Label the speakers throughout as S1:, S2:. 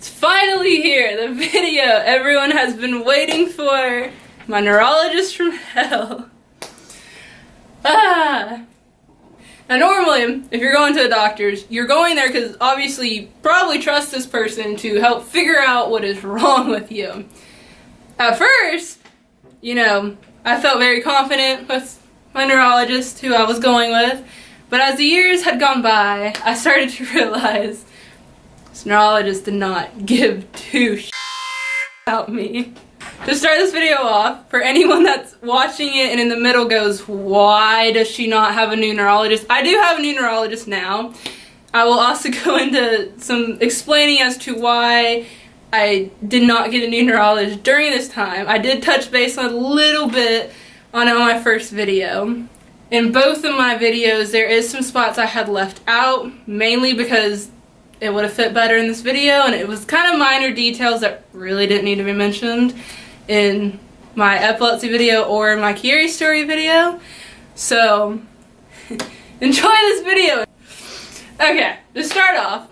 S1: It's finally here, the video everyone has been waiting for. My neurologist from hell. Now normally, if you're going to the doctor's, you're going there because obviously you probably trust this person to help figure out what is wrong with you. At first, I felt very confident with my neurologist who I was going with, but as the years had gone by, I started to realize this neurologist did not give two shits about me. To start this video off, for anyone that's watching it and in the middle goes, why does she not have a new neurologist? I do have a new neurologist now. I will also go into some explaining as to why I did not get a new neurologist during this time. I did touch base on a little bit on it on my first video. In both of my videos, there is some spots I had left out, mainly because it would have fit better in this video, and it was kind of minor details that really didn't need to be mentioned in my epilepsy video or my Chiari story video. So, enjoy this video. Okay, to start off,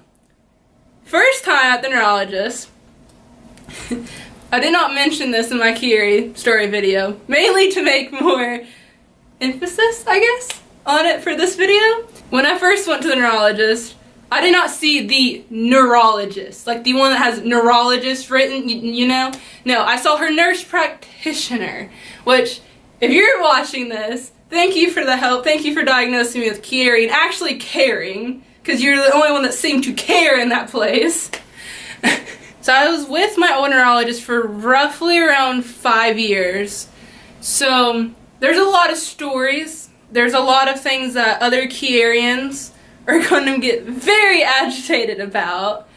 S1: first time at the neurologist, I did not mention this in my Chiari story video, mainly to make more emphasis, I guess, on it for this video. When I first went to the neurologist, I did not see the neurologist, like the one that has neurologist written, you know? No, I saw her nurse practitioner, which, if you're watching this, thank you for the help, thank you for diagnosing me with Chiari and actually caring, because you're the only one that seemed to care in that place. So I was with my old neurologist for roughly around 5 years. So there's a lot of stories, there's a lot of things that other Chiarians are going to get very agitated about.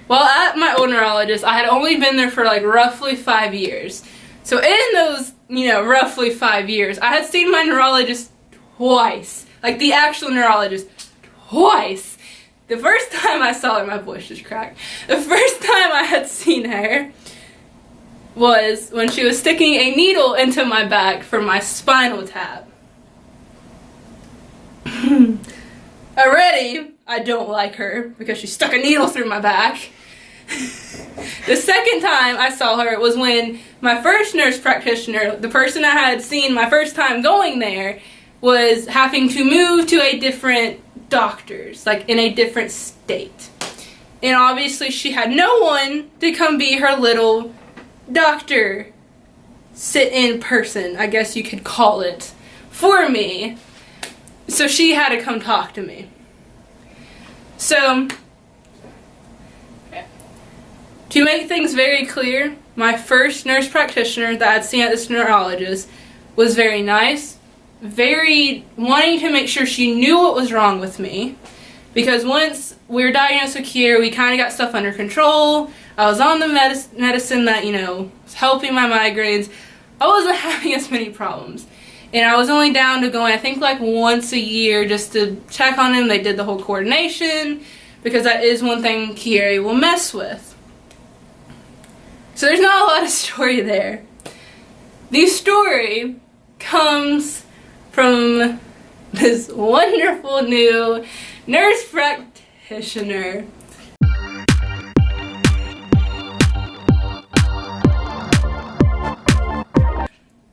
S1: While at my old neurologist, I had only been there for like roughly 5 years. So in those, roughly 5 years, I had seen my neurologist twice. Like the actual neurologist twice. The first time I saw her, my voice just cracked. The first time I had seen her was when she was sticking a needle into my back for my spinal tap. Already, I don't like her because she stuck a needle through my back. The second time I saw her was when my first nurse practitioner, the person I had seen my first time going there, was having to move to a different doctor's, like in a different state. And obviously she had no one to come be her little doctor sit-in person, I guess you could call it, for me. So she had to come talk to me. So, to make things very clear, my first nurse practitioner that I'd seen at this neurologist was very nice, very wanting to make sure she knew what was wrong with me. Because once we were diagnosed with Chiari, we kind of got stuff under control. I was on the medicine that, was helping my migraines. I wasn't having as many problems. And I was only down to going, I think, like once a year just to check on him. They did the whole coordination, because that is one thing Chiari will mess with. So there's not a lot of story there. The story comes from this wonderful new nurse practitioner.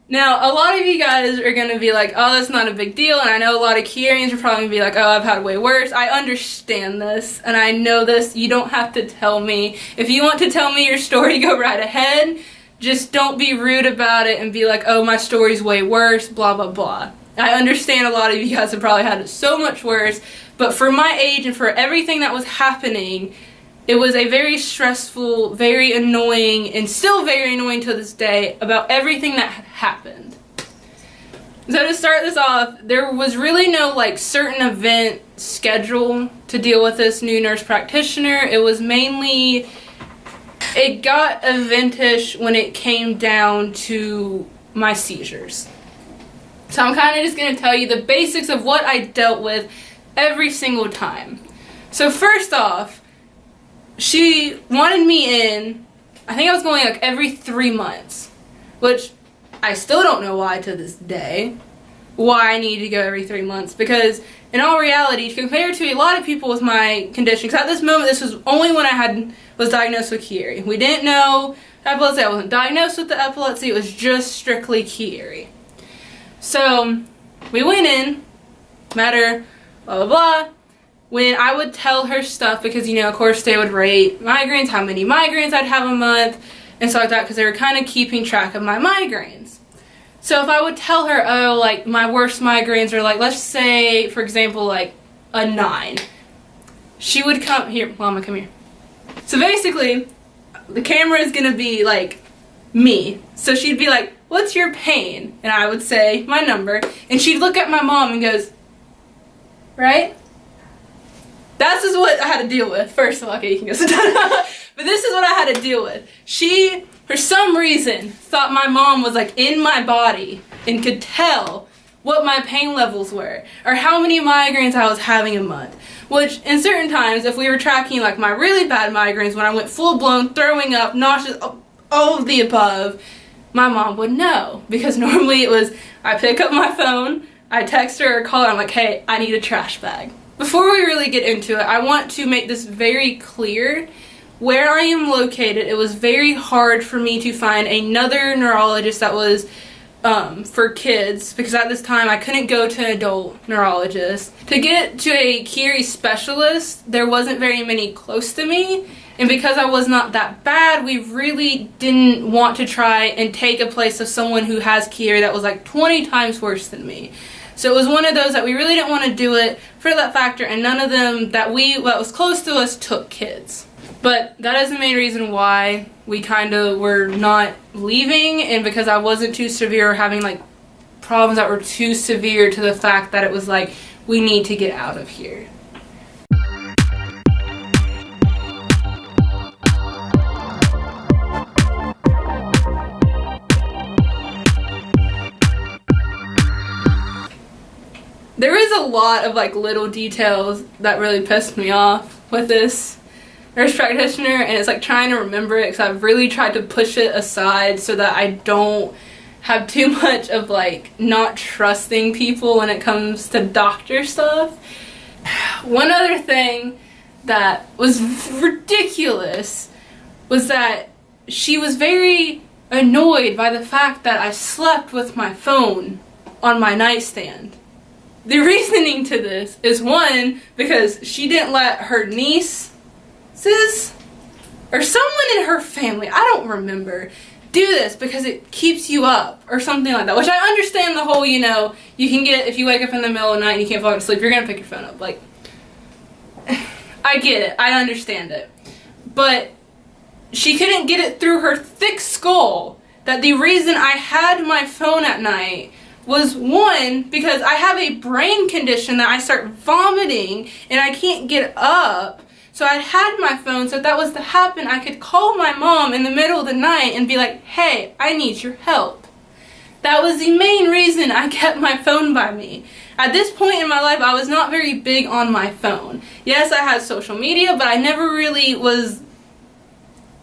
S1: Now, a lot of you guys are going to be like, oh, that's not a big deal, and I know a lot of Chiarians are probably going to be like, oh, I've had way worse. I understand this, and I know this. You don't have to tell me. If you want to tell me your story, go right ahead. Just don't be rude about it and be like, oh, my story's way worse, blah, blah, blah. I understand a lot of you guys have probably had it so much worse, but for my age and for everything that was happening, it was a very stressful, very annoying, and still very annoying to this day about everything that had happened. So to start this off, there was really no certain event schedule to deal with this new nurse practitioner. It was mainly, it got eventish when it came down to my seizures. So I'm kind of just going to tell you the basics of what I dealt with every single time. So first off, she wanted me in, I think I was going every 3 months, which I still don't know why to this day, why I need to go every 3 months, because in all reality, compared to a lot of people with my condition, because at this moment, this was only when I was diagnosed with Chiari. We didn't know epilepsy. I wasn't diagnosed with the epilepsy. It was just strictly Chiari. So we went in, met her, blah, blah, blah. When I would tell her stuff, because, you know, of course, they would rate migraines, how many migraines I'd have a month, and stuff like that, because they were kind of keeping track of my migraines. So if I would tell her, oh, like, my worst migraines are, like, let's say, for example, like, a 9. She would come, here, Mama, come here. So basically, the camera is going to be, like, me. So she'd be like, what's your pain? And I would say my number, and she'd look at my mom and goes, right? That's just what I had to deal with. First of all, okay, you can go sit down. But this is what I had to deal with. She, for some reason, thought my mom was like in my body and could tell what my pain levels were or how many migraines I was having a month. Which, in certain times, if we were tracking like my really bad migraines when I went full-blown, throwing up, nauseous, all of the above, my mom would know. Because normally it was, I pick up my phone, I text her or call her, I'm like, hey, I need a trash bag. Before we really get into it, I want to make this very clear. Where I am located, it was very hard for me to find another neurologist that was for kids, because at this time I couldn't go to an adult neurologist. To get to a Chiari specialist, there wasn't very many close to me, and because I was not that bad, we really didn't want to try and take a place of someone who has Chiari that was like 20 times worse than me. So it was one of those that we really didn't want to do it for that factor, and none of them that was close to us took kids. But that is the main reason why we kind of were not leaving, and because I wasn't too severe or having like problems that were too severe to the fact that it was like, we need to get out of here. There is a lot of like little details that really pissed me off with this nurse practitioner, and it's like trying to remember it because I've really tried to push it aside so that I don't have too much of like not trusting people when it comes to doctor stuff. One other thing that was ridiculous was that she was very annoyed by the fact that I slept with my phone on my nightstand. The reasoning to this is, one, because she didn't let her nieces or someone in her family, I don't remember, do this because it keeps you up or something like that. Which I understand the whole, you know, you can get, if you wake up in the middle of the night and you can't fall asleep, you're going to pick your phone up. Like, I get it. I understand it. But she couldn't get it through her thick skull that the reason I had my phone at night was, one, because I have a brain condition that I start vomiting and I can't get up. So I had my phone, so if that was to happen, I could call my mom in the middle of the night and be like, hey, I need your help. That was the main reason I kept my phone by me. At this point in my life, I was not very big on my phone. Yes, I had social media, but I never really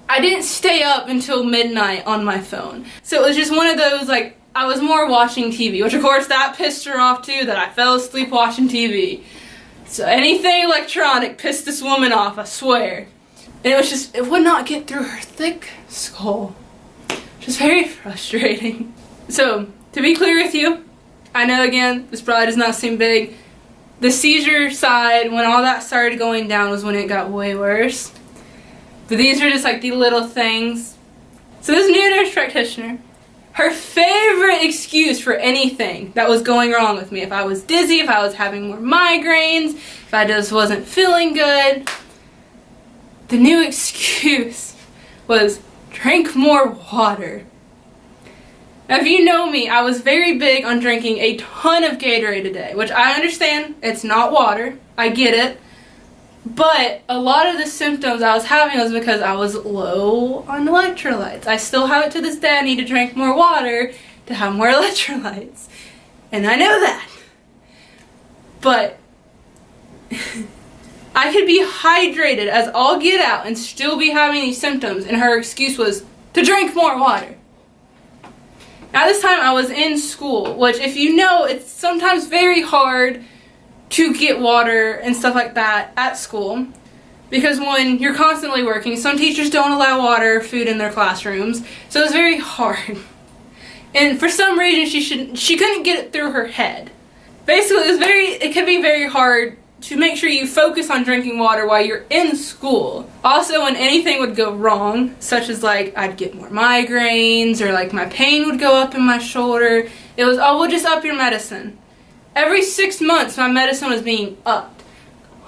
S1: I didn't stay up until midnight on my phone. So it was just one of those, like, I was more watching TV, which of course that pissed her off too, that I fell asleep watching TV. So anything electronic pissed this woman off, I swear. And it was just, it would not get through her thick skull. Just very frustrating. So, to be clear with you, I know again, this probably does not seem big. The seizure side, when all that started going down, was when it got way worse. But these are just like the little things. So this new nurse practitioner, her favorite excuse for anything that was going wrong with me, if I was dizzy, if I was having more migraines, if I just wasn't feeling good, the new excuse was drink more water. Now, if you know me, I was very big on drinking a ton of Gatorade a day, which I understand it's not water. I get it. But a lot of the symptoms I was having was because I was low on electrolytes. I still have it to this day. I need to drink more water to have more electrolytes. And I know that. But I could be hydrated as all get out and still be having these symptoms. And her excuse was to drink more water. At this time I was in school, which if you know, it's sometimes very hard to get water and stuff like that at school. Because when you're constantly working, some teachers don't allow water or food in their classrooms, so it's very hard. And for some reason, she couldn't get it through her head. Basically, it can be very hard to make sure you focus on drinking water while you're in school. Also, when anything would go wrong, such as like I'd get more migraines or like my pain would go up in my shoulder, it was, oh, we'll just up your medicine. Every 6 months, my medicine was being upped.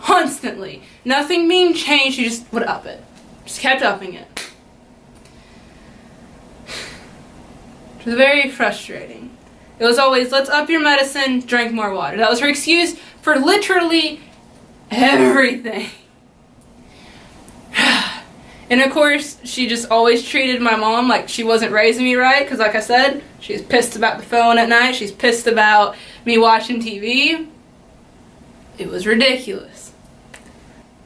S1: Constantly. Nothing being changed, she just would up it. Just kept upping it. It was very frustrating. It was always, let's up your medicine, drink more water. That was her excuse for literally everything. And of course, she just always treated my mom like she wasn't raising me right, because like I said, she's pissed about the phone at night, she's pissed about me watching TV. It was ridiculous.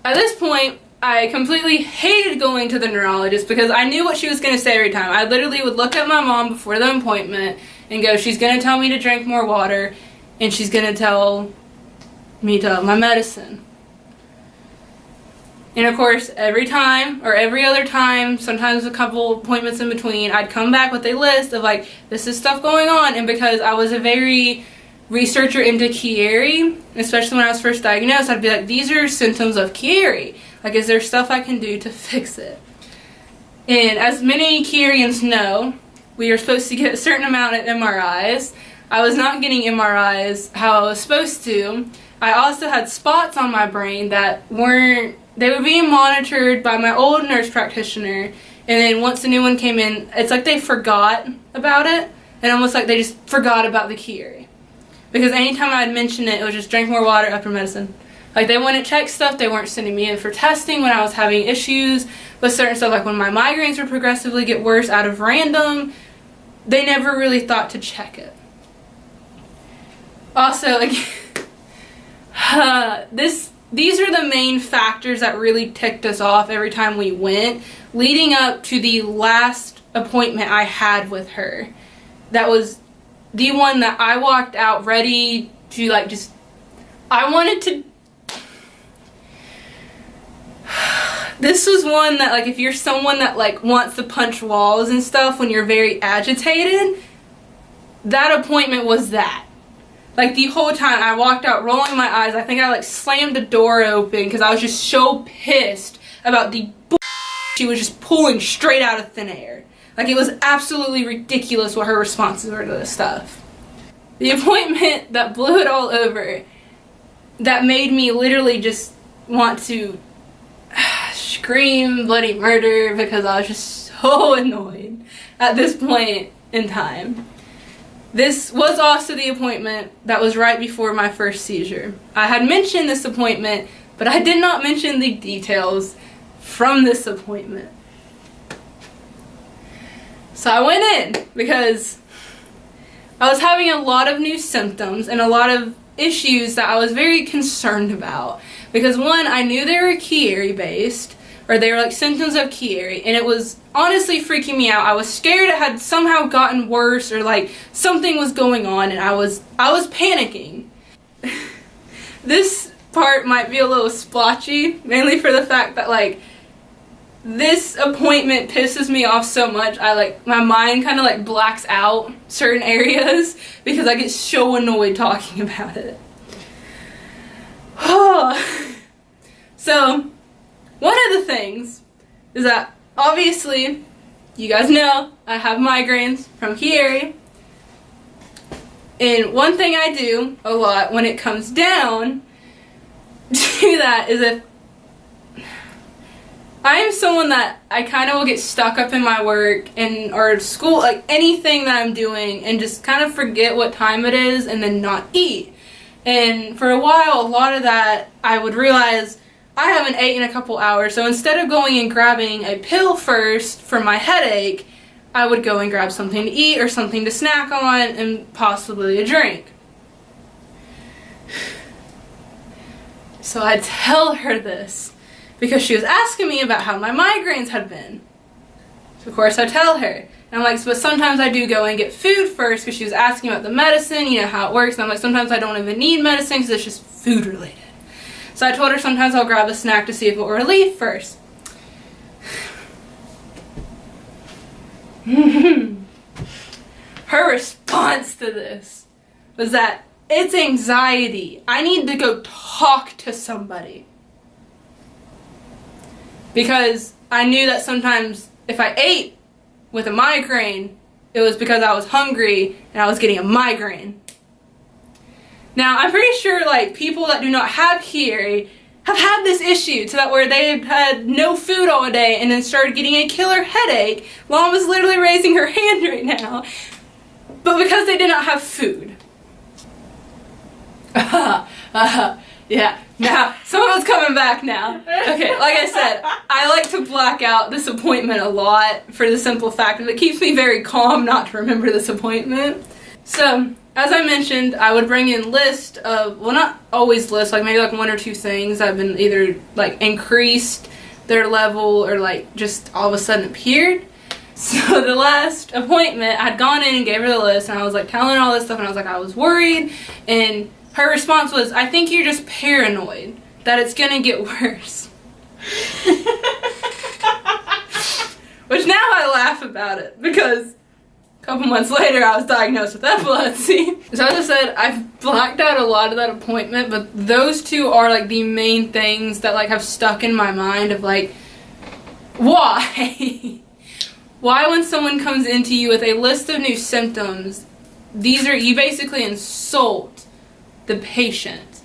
S1: At this point, I completely hated going to the neurologist because I knew what she was going to say every time. I literally would look at my mom before the appointment and go, she's going to tell me to drink more water, and she's going to tell me to up my medicine. And of course, every time, or every other time, sometimes a couple appointments in between, I'd come back with a list of like, this is stuff going on, and because I was a very researcher into Chiari, especially when I was first diagnosed, I'd be like, these are symptoms of Chiari. Like, is there stuff I can do to fix it? And as many Chiarians know, we are supposed to get a certain amount of MRIs. I was not getting MRIs how I was supposed to. I also had spots on my brain that they were being monitored by my old nurse practitioner, and then once the new one came in, it's like they forgot about it, and almost like they just forgot about the Chiari. Because anytime I'd mention it, it was just drink more water, up your medicine. Like, they wouldn't check stuff, they weren't sending me in for testing when I was having issues with certain stuff, like when my migraines would progressively get worse out of random, they never really thought to check it. Also, like, these are the main factors that really ticked us off every time we went, leading up to the last appointment I had with her. That was the one that I walked out ready to, like, just, I wanted to, this was one that, like, if you're someone that, like, wants to punch walls and stuff when you're very agitated, that appointment was that. Like, the whole time I walked out rolling my eyes. I think I, like, slammed the door open because I was just so pissed about the she was just pulling straight out of thin air. Like, it was absolutely ridiculous what her responses were to this stuff. The appointment that blew it all over, that made me literally just want to scream bloody murder because I was just so annoyed at this point in time. This was also the appointment that was right before my first seizure. I had mentioned this appointment, but I did not mention the details from this appointment. So I went in because I was having a lot of new symptoms and a lot of issues that I was very concerned about. Because one, I knew they were Chiari based, or they were like symptoms of Chiari, and it was honestly freaking me out. I was scared it had somehow gotten worse, or like something was going on, and I was panicking. This part might be a little splotchy, mainly for the fact that like this appointment pisses me off so much. My mind kind of like blacks out certain areas because I get so annoyed talking about it. So, one of the things is that obviously, you guys know, I have migraines from Chiari. And one thing I do a lot when it comes down to that is if I am someone that I kind of will get stuck up in my work or school, like anything that I'm doing, and just kind of forget what time it is and then not eat. And for a while, a lot of that, I would realize I haven't ate in a couple hours, so instead of going and grabbing a pill first for my headache, I would go and grab something to eat or something to snack on and possibly a drink. So I tell her this because she was asking me about how my migraines had been. So of course I tell her. And I'm like, but sometimes I do go and get food first because she was asking about the medicine, you know how it works. And I'm like, sometimes I don't even need medicine because it's just food related. So I told her sometimes I'll grab a snack to see if it will relieve first. Her response to this was that it's anxiety. I need to go talk to somebody. Because I knew that sometimes if I ate with a migraine, it was because I was hungry and I was getting a migraine. Now, I'm pretty sure like people that do not have Chiari have had this issue to that where they had no food all day and then started getting a killer headache. Mom was literally raising her hand right now. But because they did not have food. Yeah. Now, someone's coming back now. Okay, like I said, I like to black out this appointment a lot for the simple fact that it keeps me very calm not to remember this appointment. So, as I mentioned, I would bring in list of, well, not always list, like maybe like 1 or 2 things that have been either like increased their level or like just all of a sudden appeared. So the last appointment, I'd gone in and gave her the list and I was like telling her all this stuff and I was like, I was worried, and her response was, I think you're just paranoid that it's gonna get worse. Which now I laugh about it because a couple months later I was diagnosed with epilepsy. So as I said, I've blacked out a lot of that appointment, but those 2 are like the main things that like have stuck in my mind of like, why? Why when someone comes into you with a list of new symptoms, you basically insult the patient.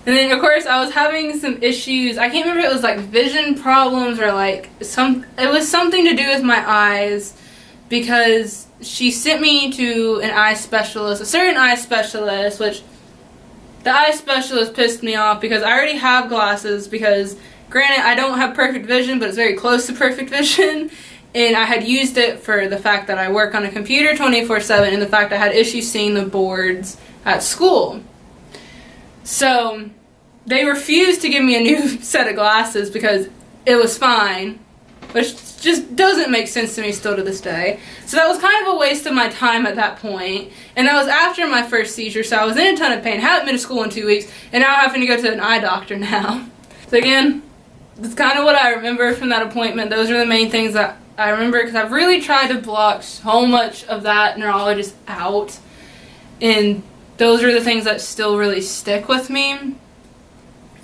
S1: And then of course I was having some issues. I can't remember if it was like vision problems or like it was something to do with my eyes, because she sent me to an eye specialist, a certain eye specialist, which the eye specialist pissed me off because I already have glasses, because granted I don't have perfect vision, but it's very close to perfect vision. And I had used it for the fact that I work on a computer 24/7 and the fact I had issues seeing the boards at school. So they refused to give me a new set of glasses because it was fine, which just doesn't make sense to me still to this day. So that was kind of a waste of my time at that point. And that was after my first seizure, so I was in a ton of pain, haven't been to school in 2 weeks, and now I'm having to go to an eye doctor now. So again, that's kind of what I remember from that appointment. Those are the main things that I remember, because I've really tried to block so much of that neurologist out, and those are the things that still really stick with me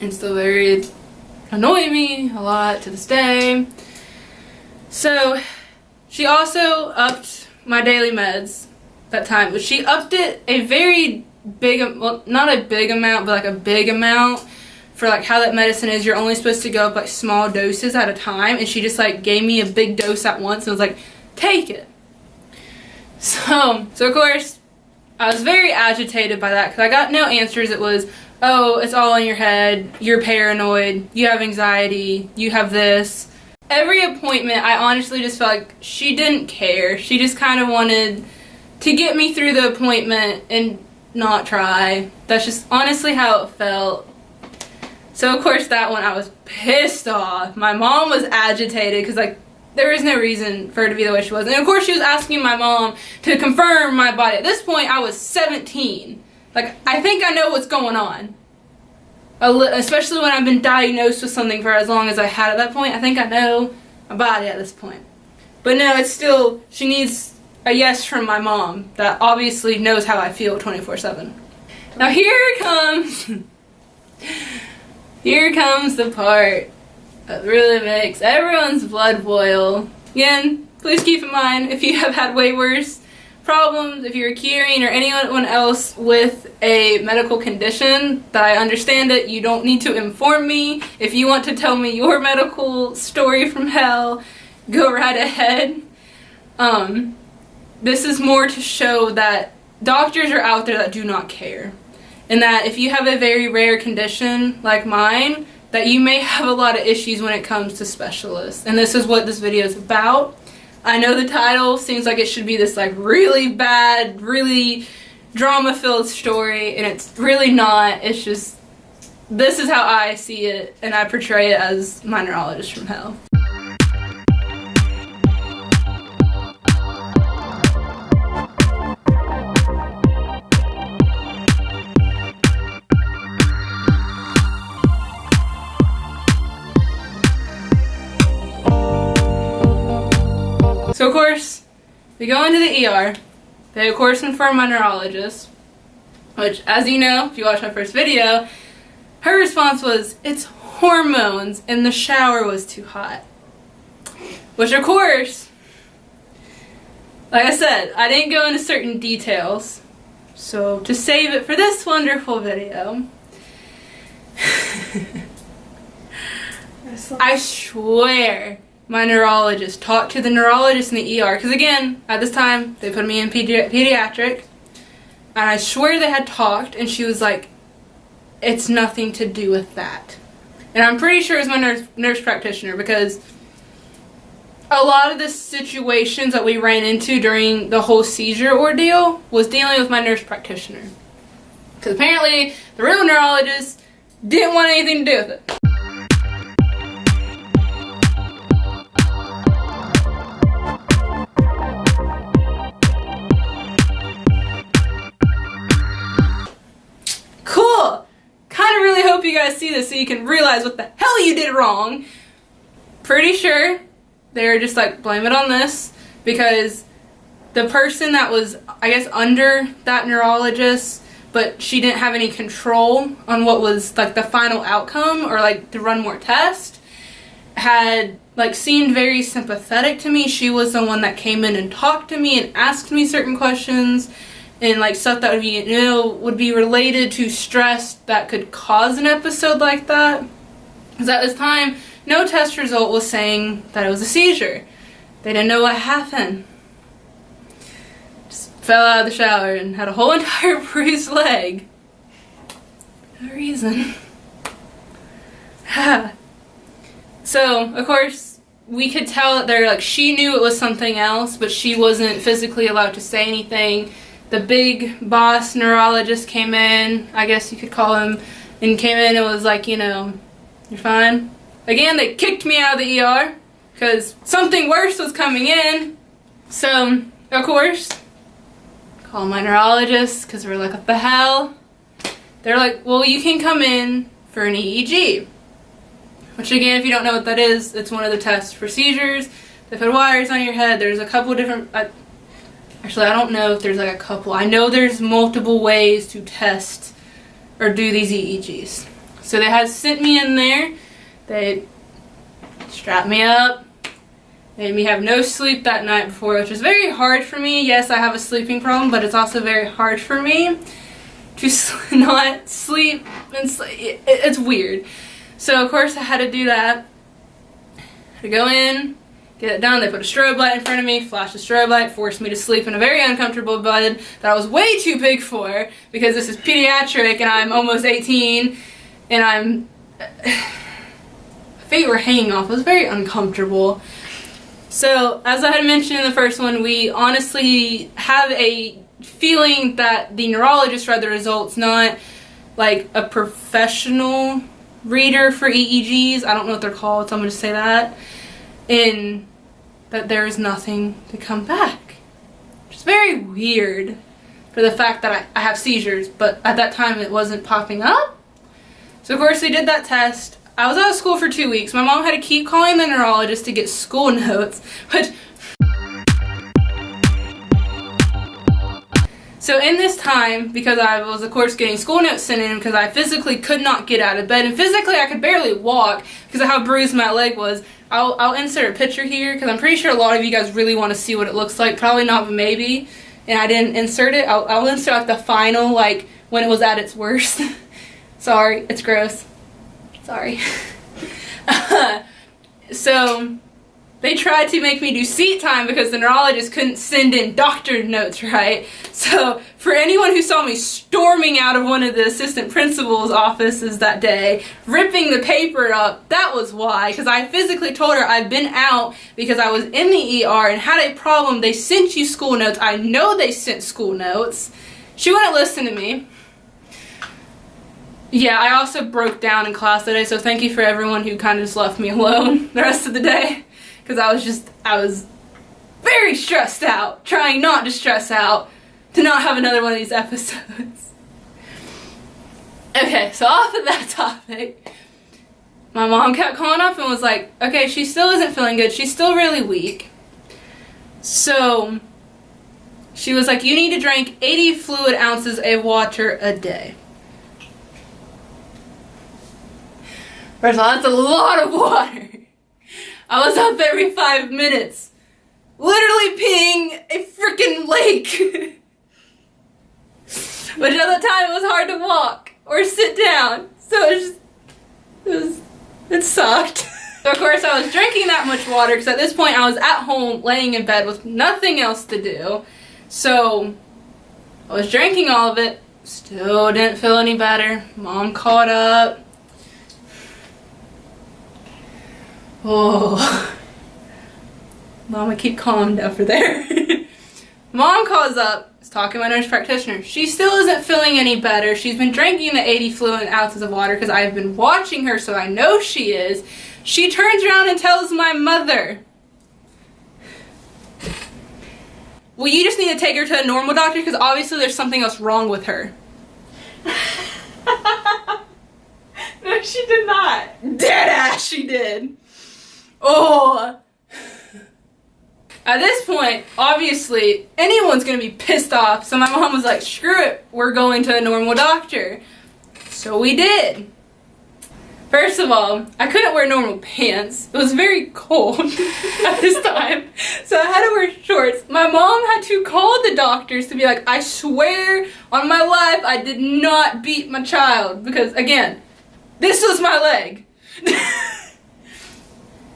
S1: and still very annoy me a lot to this day. So she also upped my daily meds that time, but she upped it a very big, well, not a big amount, but like a big amount. For like how that medicine is, you're only supposed to go up like small doses at a time, and she just like gave me a big dose at once and was like, take it. So of course I was very agitated by that because I got no answers. It was, oh, it's all in your head, you're paranoid, you have anxiety, you have this. Every appointment I honestly just felt like she didn't care. She just kind of wanted to get me through the appointment and not try. That's just honestly how it felt. So of course that one I was pissed off. My mom was agitated because like there was no reason for her to be the way she was. And of course she was asking my mom to confirm my body. At this point I was 17. Like, I think I know what's going on. Especially when I've been diagnosed with something for as long as I had at that point. I think I know my body at this point. But no, it's still, she needs a yes from my mom that obviously knows how I feel 24/7. Now here comes the part that really makes everyone's blood boil. Again, please keep in mind, if you have had way worse problems, if you're a Chiari or anyone else with a medical condition, that I understand it, you don't need to inform me. If you want to tell me your medical story from hell, go right ahead. This is more to show that doctors are out there that do not care. And that if you have a very rare condition like mine, that you may have a lot of issues when it comes to specialists. And this is what this video is about. I know the title seems like it should be this like really bad, really drama-filled story, and it's really not. It's just, this is how I see it, and I portray it as my neurologist from hell. So of course, we go into the ER. They of course inform my neurologist, which, as you know, if you watched my first video, her response was, it's hormones and the shower was too hot. Which of course, like I said, I didn't go into certain details. So to save it for this wonderful video, I swear my neurologist talked to the neurologist in the ER, because again, at this time, they put me in pediatric, and I swear they had talked, and she was like, it's nothing to do with that. And I'm pretty sure it was my nurse practitioner, because a lot of the situations that we ran into during the whole seizure ordeal was dealing with my nurse practitioner. Because apparently, the real neurologist didn't want anything to do with it. Cool! Kind of really hope you guys see this so you can realize what the hell you did wrong. Pretty sure they were just like, blame it on this, because the person that was, I guess, under that neurologist, but she didn't have any control on what was like the final outcome, or like to run more tests, had like seemed very sympathetic to me. She was the one that came in and talked to me and asked me certain questions, and like stuff that would be, you know, would be related to stress that could cause an episode like that. Because at this time, no test result was saying that it was a seizure. They didn't know what happened. Just fell out of the shower and had a whole entire bruised leg. No reason. So, of course, we could tell that they're like, she knew it was something else, but she wasn't physically allowed to say anything. The big boss neurologist came in, I guess you could call him, and came in and was like, you know, you're fine. Again, they kicked me out of the ER because something worse was coming in. So, of course, call my neurologist because we're like, what the hell? They're like, well, you can come in for an EEG. Which again, if you don't know what that is, it's one of the tests for seizures. They put wires on your head. There's a couple different... actually, I don't know if there's like a couple. I know there's multiple ways to test or do these EEGs. So they had sent me in there. They strapped me up, made me have no sleep that night before, which was very hard for me. Yes, I have a sleeping problem, but it's also very hard for me to not sleep. And it's weird. So, of course, I had to do that. Had to go in, get it done. They put a strobe light in front of me, flashed a strobe light, forced me to sleep in a very uncomfortable bed that I was way too big for, because this is pediatric and I'm almost 18 and I'm... feet were hanging off. It was very uncomfortable. So, as I had mentioned in the first one, we honestly have a feeling that the neurologist read the results, not like a professional reader for EEGs. I don't know what they're called, so I'm going to say that. And that there is nothing to come back. Which is very weird for the fact that I have seizures, but at that time it wasn't popping up. So, of course, we did that test. I was out of school for 2 weeks. My mom had to keep calling the neurologist to get school notes, which... So in this time, because I was of course getting school notes sent in because I physically could not get out of bed, and physically I could barely walk because of how bruised my leg was, I'll insert a picture here because I'm pretty sure a lot of you guys really want to see what it looks like. Probably not, but maybe. And I didn't insert it. I'll insert like the final, like when it was at its worst. Sorry, it's gross. Sorry. So they tried to make me do seat time because the neurologist couldn't send in doctor notes, right? So for anyone who saw me storming out of one of the assistant principal's offices that day, ripping the paper up, that was why. Because I physically told her I'd been out because I was in the ER and had a problem. They sent you school notes. I know they sent school notes. She wouldn't listen to me. Yeah, I also broke down in class today, so thank you for everyone who kind of just left me alone the rest of the day. Because I was very stressed out, trying not to stress out, to not have another one of these episodes. Okay, so off of that topic, my mom kept calling up and was like, okay, she still isn't feeling good, she's still really weak. So she was like, you need to drink 80 fluid ounces of water a day. First of all, that's a lot of water. I was up every 5 minutes, literally peeing a freaking lake. Which at the time it was hard to walk or sit down, so it sucked. So of course I was drinking that much water because at this point I was at home laying in bed with nothing else to do. So I was drinking all of it, still didn't feel any better. Mom caught up. Oh, Mama, keep calm down for there. Mom calls up, is talking to my nurse practitioner. She still isn't feeling any better. She's been drinking the 80 fluid ounces of water because I've been watching her, so I know she is. She turns around and tells my mother, well, you just need to take her to a normal doctor because obviously there's something else wrong with her.
S2: No, she did not.
S1: Dead ass, she did. Oh. At this point, obviously, anyone's going to be pissed off, so my mom was like, screw it, we're going to a normal doctor. So we did. First of all, I couldn't wear normal pants. It was very cold at this time, so I had to wear shorts. My mom had to call the doctors to be like, I swear on my life I did not beat my child, because again, this was my leg.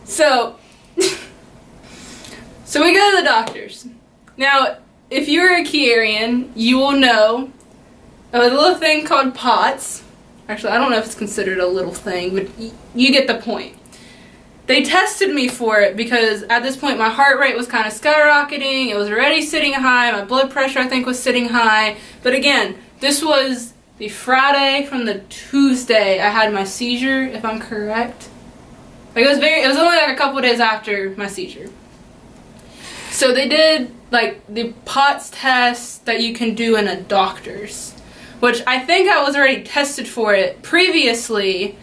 S1: So we go to the doctors. Now, if you're a Chiarian, you will know of a little thing called POTS. Actually, I don't know if it's considered a little thing, but you get the point. They tested me for it because at this point my heart rate was kind of skyrocketing. It was already sitting high. My blood pressure, I think, was sitting high. But again, this was the Friday from the Tuesday I had my seizure, if I'm correct. Like it was only like a couple days after my seizure. So they did like the POTS test that you can do in a doctor's, which I think I was already tested for it previously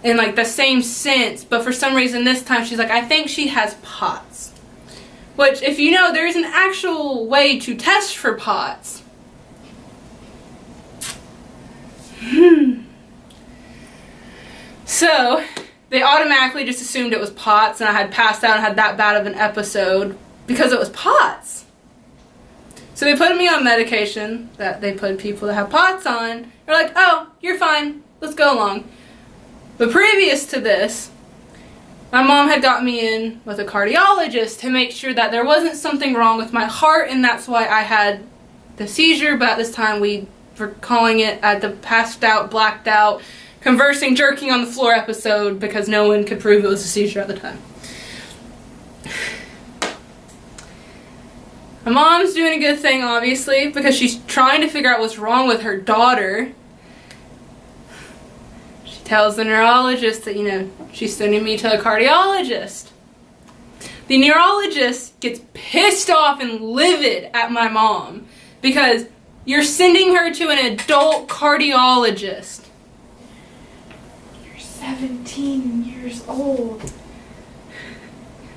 S1: in like the same sense, but for some reason this time she's like, I think she has POTS. Which, if you know, there's an actual way to test for POTS. So they automatically just assumed it was POTS, and I had passed out and had that bad of an episode because it was POTS. So they put me on medication that they put people that have POTS on. They're like, oh, you're fine, let's go along. But previous to this, my mom had got me in with a cardiologist to make sure that there wasn't something wrong with my heart, and that's why I had the seizure. But at this time we were calling it the passed out, blacked out, conversing, jerking on the floor episode because no one could prove it was a seizure at the time. My mom's doing a good thing, obviously, because she's trying to figure out what's wrong with her daughter. She tells the neurologist that, you know, she's sending me to a cardiologist. The neurologist gets pissed off and livid at my mom because you're sending her to an adult cardiologist.
S2: 17 years old.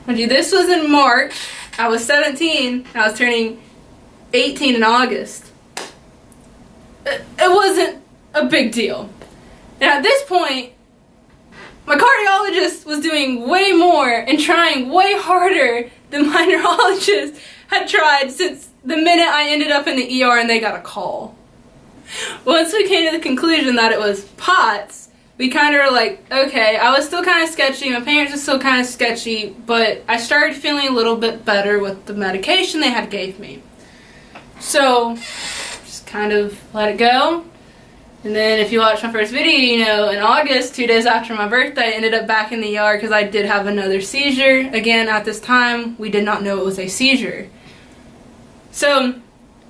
S1: This was in March. I was 17. I was turning 18 in August. It wasn't a big deal. And at this point, my cardiologist was doing way more and trying way harder than my neurologist had tried since the minute I ended up in the ER and they got a call. Once we came to the conclusion that it was POTS, we kind of were like, okay, I was still kind of sketchy, my parents were still kind of sketchy, but I started feeling a little bit better with the medication they had gave me. So, just kind of let it go. And then if you watch my first video, you know, in August, 2 days after my birthday, I ended up back in the ER because I did have another seizure. Again, at this time, we did not know it was a seizure. So,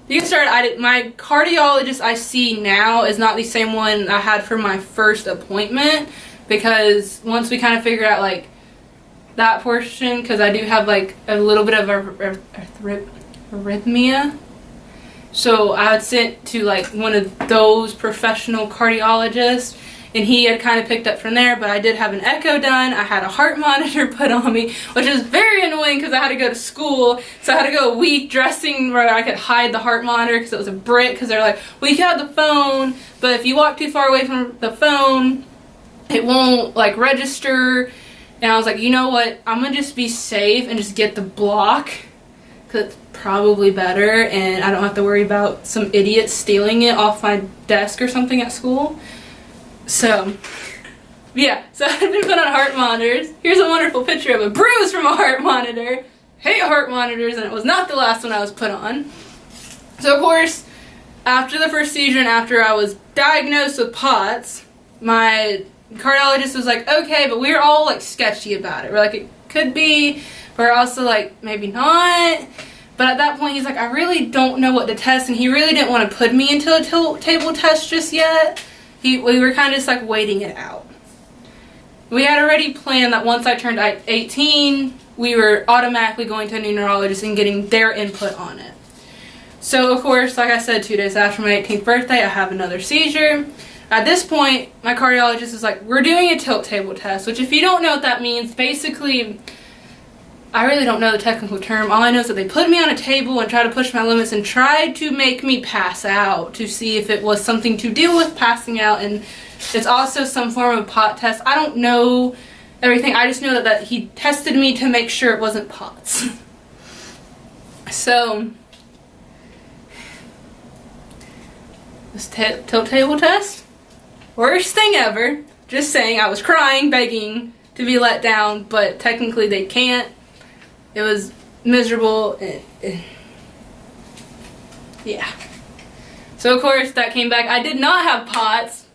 S1: you can start, my cardiologist I see now is not the same one I had for my first appointment, because once we kind of figured out like that portion, because I do have like a little bit of arrhythmia, so I was sent to like one of those professional cardiologists, and he had kind of picked up from there, but I did have an echo done. I had a heart monitor put on me, which is very annoying because I had to go to school, so I had to go a week dressing where I could hide the heart monitor because it was a brick, because they're like, well, you can have the phone, but if you walk too far away from the phone, it won't like register. And I was like, you know what, I'm gonna just be safe and just get the block, because it's probably better and I don't have to worry about some idiot stealing it off my desk or something at school. So yeah, so I've been put on heart monitors. Here's a wonderful picture of a bruise from a heart monitor. Hate heart monitors, and it was not the last one I was put on. So of course, after the first seizure and after I was diagnosed with POTS, my cardiologist was like, okay, but we're all like sketchy about it. We're like, it could be, but we're also like, maybe not. But at that point, he's like, I really don't know what to test, and he really didn't want to put me into a table test just yet. We were kind of just like waiting it out. We had already planned that once I turned 18, we were automatically going to a new neurologist and getting their input on it. So of course, like I said, 2 days after my 18th birthday, I have another seizure. At this point, my cardiologist is like, we're doing a tilt table test, which if you don't know what that means, basically, I really don't know the technical term. All I know is that they put me on a table and tried to push my limits and tried to make me pass out to see if it was something to deal with passing out, and it's also some form of POT test. I don't know everything. I just know that he tested me to make sure it wasn't POTS. So, this tilt table test, worst thing ever. Just saying, I was crying, begging to be let down, but technically they can't. It was miserable. Yeah. So of course that came back. I did not have POTS.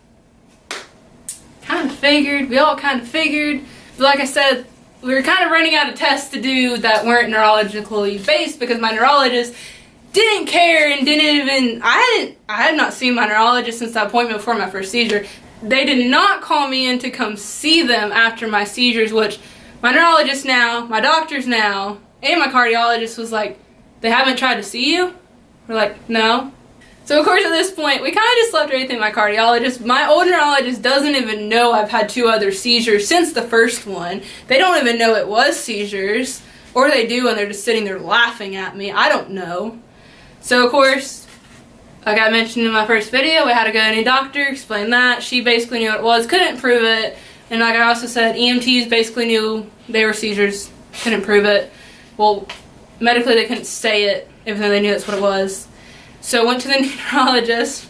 S1: Kind of figured. We all kind of figured. But like I said, we were kind of running out of tests to do that weren't neurologically based because my neurologist didn't care and didn't even, I had not seen my neurologist since that appointment before my first seizure. They did not call me in to come see them after my seizures, which my neurologist now, my doctors now, and my cardiologist was like, they haven't tried to see you? We're like, no. So of course at this point, we kind of just left everything to my cardiologist. My old neurologist doesn't even know I've had 2 other seizures since the first one. They don't even know it was seizures, or they do and they're just sitting there laughing at me. I don't know. So of course, like I mentioned in my first video, we had to go to a new doctor, explain that. She basically knew what it was, couldn't prove it. And like I also said, EMTs basically knew they were seizures, couldn't prove it. Well, medically they couldn't say it, even though they knew that's what it was. So I went to the new neurologist.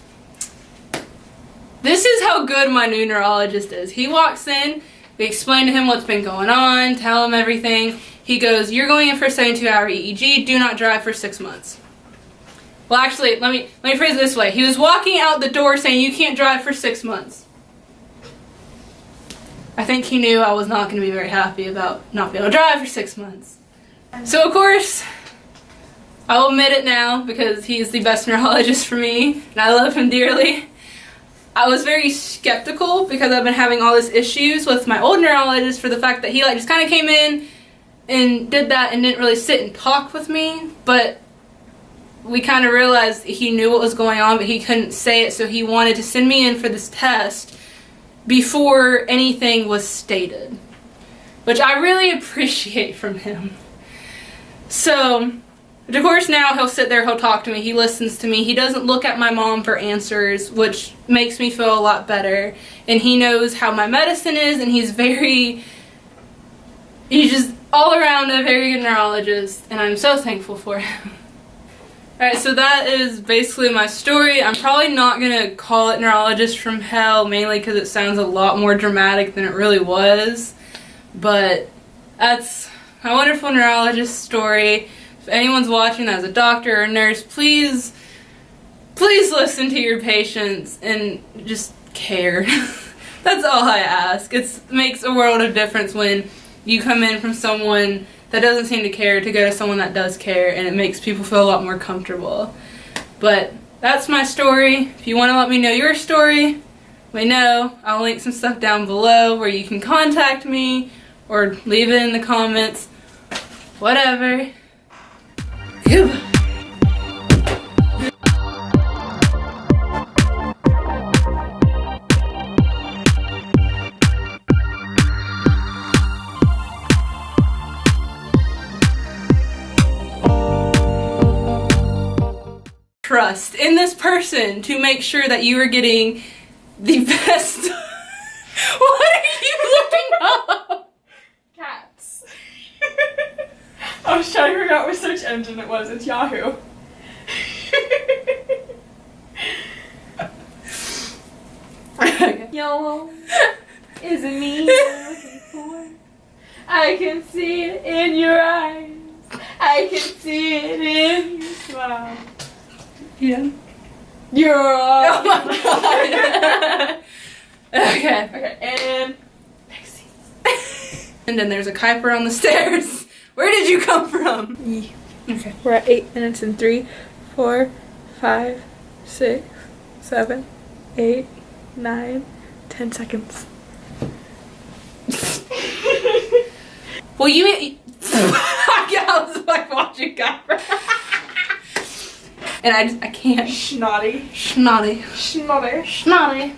S1: This is how good my new neurologist is. He walks in, we explain to him what's been going on, tell him everything. He goes, you're going in for a 72-hour EEG, do not drive for 6 months. Well, actually, let me phrase it this way. He was walking out the door saying you can't drive for 6 months. I think he knew I was not going to be very happy about not being able to drive for 6 months. So of course, I'll admit it now because he is the best neurologist for me and I love him dearly. I was very skeptical because I've been having all these issues with my old neurologist for the fact that he just kind of came in and did that and didn't really sit and talk with me, but we kind of realized he knew what was going on but he couldn't say it, so he wanted to send me in for this test before anything was stated, which I really appreciate from him. So, of course now he'll sit there, he'll talk to me, he listens to me, he doesn't look at my mom for answers, which makes me feel a lot better, and he knows how my medicine is, and he's just all around a very good neurologist, and I'm so thankful for him. Alright, so that is basically my story. I'm probably not going to call it Neurologist from Hell, mainly because it sounds a lot more dramatic than it really was. But that's my wonderful neurologist story. If anyone's watching as a doctor or a nurse, please listen to your patients and just care. That's all I ask. It makes a world of difference when you come in from someone that doesn't seem to care to go to someone that does care, and it makes people feel a lot more comfortable. But that's my story. If you want to let me know your story, let me know. I'll link some stuff down below where you can contact me or leave it in the comments. Whatever. Goodbye. trust in this person to make sure that you are getting the best. What are you looking up?
S2: Cats. I was trying to figure out what search engine it was. It's Yahoo. Yellow isn't me you're looking for. I can see it in your eyes. I can see it in your smile.
S1: Yeah.
S2: You're all.
S1: Oh my god. Okay.
S2: Okay, and Pixie.
S1: And then there's a Kuiper on the stairs. Where did you come from? Okay.
S2: We're at 8 minutes and 3, 4, 5, 6, 7, 8, 9, 10 seconds.
S1: Well, you. I was like watching Kuiper. And I can't.
S2: Snotty.
S1: Snotty.
S2: Snotty.
S1: Snotty.